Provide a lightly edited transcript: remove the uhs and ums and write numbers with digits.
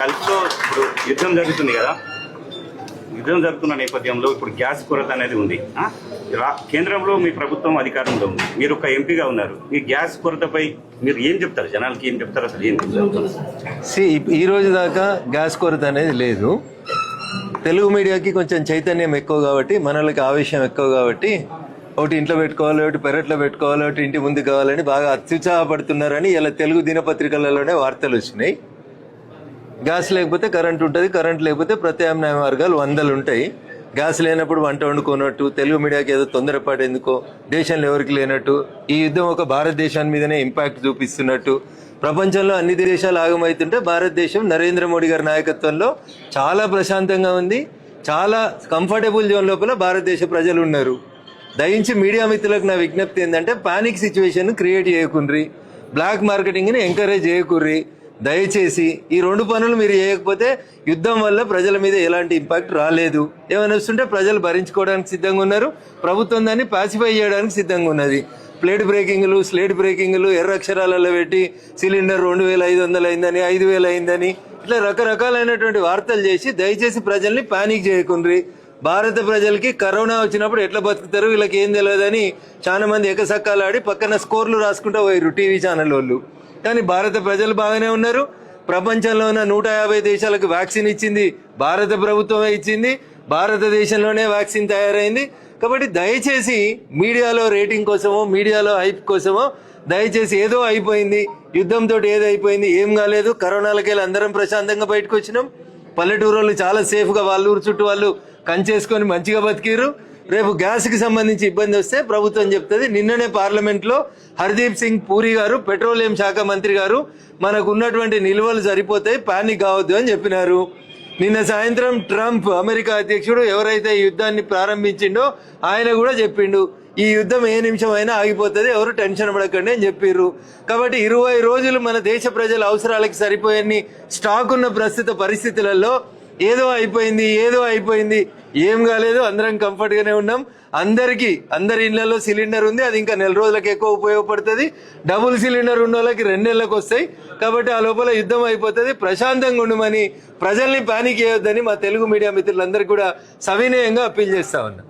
గల్ఫ్లో ఇప్పుడు యుద్ధం జరుగుతుంది కదా, యుద్ధం జరుగుతున్న నేపథ్యంలో ఇప్పుడు గ్యాస్ కొరత అనేది ఉంది. కేంద్రంలో మీ ప్రభుత్వం అధికారంలో ఉంది, మీరు ఒక ఎంపీగా ఉన్నారు. ఈ గ్యాస్ కొరతపై మీరు ఏం చెప్తారు, జనాలకి ఏం చెప్తారు? అసలు ఏం ఈ రోజు దాకా గ్యాస్ కొరత అనేది లేదు. తెలుగు మీడియాకి కొంచెం చైతన్యం ఎక్కువ కాబట్టి, మనలకి ఆవేశం ఎక్కువ కాబట్టి, ఒకటి ఇంట్లో పెట్టుకోవాలి, ఒకటి పెరట్లో పెట్టుకోవాలి, ఒకటి ఇంటి ముందు కావాలని బాగా అత్యుత్సాహపడుతున్నారని ఇలా తెలుగు దినపత్రికలలోనే వార్తలు వచ్చినాయి. గ్యాస్ లేకపోతే కరెంట్ ఉంటుంది, కరెంట్ లేకపోతే ప్రత్యామ్నాయ మార్గాలు వందలు ఉంటాయి. గ్యాస్ లేనప్పుడు వంట వండుకోనట్టు, తెలుగు మీడియాకి ఏదో తొందరపాటు ఎందుకో, దేశంలో ఎవరికి లేనట్టు, ఈ యుద్ధం ఒక భారతదేశాన్ని మీదనే ఇంపాక్ట్ చూపిస్తున్నట్టు, ప్రపంచంలో అన్ని దేశాలు ఆగమవుతుంటే భారతదేశం నరేంద్ర మోడీ గారి నాయకత్వంలో చాలా ప్రశాంతంగా ఉంది. చాలా కంఫర్టబుల్ జోన్ లోపల భారతదేశ ప్రజలు ఉన్నారు. దయించి మీడియా మిత్రులకు నా విజ్ఞప్తి ఏంటంటే, పానిక్ సిచ్యువేషన్ క్రియేట్ చేయకుండ్రి, బ్లాక్ మార్కెటింగ్ని ఎంకరేజ్ చేయకుర్రి. దయచేసి ఈ రెండు పనులు మీరు చేయకపోతే యుద్ధం వల్ల ప్రజల మీద ఎలాంటి ఇంపాక్ట్ రాలేదు. ఏమైనా వస్తుంటే ప్రజలు భరించుకోవడానికి సిద్ధంగా ఉన్నారు. ప్రభుత్వం దాన్ని పాసిఫై చేయడానికి సిద్ధంగా ఉన్నది. ప్లేట్ బ్రేకింగ్లు, స్లేట్ బ్రేకింగ్లు, ఎర్ర అక్షరాలలో పెట్టి సిలిండర్ 2500 అయిందని, 5000 అయిందని, ఇట్లా రకరకాలైనటువంటి వార్తలు చేసి దయచేసి ప్రజల్ని పానిక్ చేయకుండ్రి. భారత ప్రజలకి కరోనా వచ్చినప్పుడు ఎట్లా బతుకుతారు, వీళ్ళకి ఏం తెలియదని చాలా మంది ఎకసక్కాలాడి పక్కన స్కోర్లు రాసుకుంటూ పోయారు టీవీ ఛానల్ వాళ్ళు. కానీ భారత ప్రజలు బాగానే ఉన్నారు. ప్రపంచంలో ఉన్న 150 దేశాలకు వ్యాక్సిన్ ఇచ్చింది భారత ప్రభుత్వమే ఇచ్చింది. భారతదేశంలోనే వ్యాక్సిన్ తయారైంది. కాబట్టి దయచేసి మీడియాలో రేటింగ్ కోసమో, మీడియాలో హైప్ కోసమో దయచేసి ఏదో అయిపోయింది, యుద్ధంతో ఏదో అయిపోయింది, ఏం కాలేదు, కరోనాలకి వెళ్ళి అందరం ప్రశాంతంగా బయటకు వచ్చినాం. పల్లెటూరు చాలా సేఫ్గా వాళ్ళ ఊరు చుట్టూ వాళ్ళు కంచేసుకొని మంచిగా బతికిరు. రేపు గ్యాస్కి సంబంధించి ఇబ్బంది వస్తే ప్రభుత్వం చెప్తుంది. నిన్ననే పార్లమెంట్లో హర్దీప్ సింగ్ పూరి గారు, పెట్రోలియం శాఖ మంత్రి గారు, మనకు ఉన్నటువంటి నిల్వలు సరిపోతాయి, పానిక్ కావద్దు అని చెప్పినారు. నిన్న సాయంత్రం ట్రంప్ అమెరికా అధ్యక్షుడు ఎవరైతే ఈ యుద్ధాన్ని ప్రారంభించిండో ఆయన కూడా చెప్పిండు, ఈ యుద్ధం ఏ నిమిషం అయినా ఆగిపోతుంది, ఎవరు టెన్షన్ పడకండి అని చెప్పిర్రు. కాబట్టి 20 రోజులు మన దేశ ప్రజల అవసరాలకి సరిపోయని స్టాక్ ఉన్న ప్రస్తుత పరిస్థితులలో ఏదో అయిపోయింది, ఏం కాలేదు, అందరం కంఫర్ట్ గానే ఉన్నాం. అందరి ఇళ్లలో సిలిండర్ ఉంది, అది ఇంకా 4 రోజులకు ఎక్కువ ఉపయోగపడుతుంది. డబుల్ సిలిండర్ ఉన్న వాళ్ళకి 2 నెలలకు వస్తాయి. కాబట్టి ఆ లోపల యుద్ధం అయిపోతుంది. ప్రశాంతంగా ఉండమని, ప్రజల్ని పానిక్ చేయొద్దని మా తెలుగు మీడియా మిత్రులందరికీ కూడా సవినయంగా అప్పీల్ చేస్తా ఉన్నా.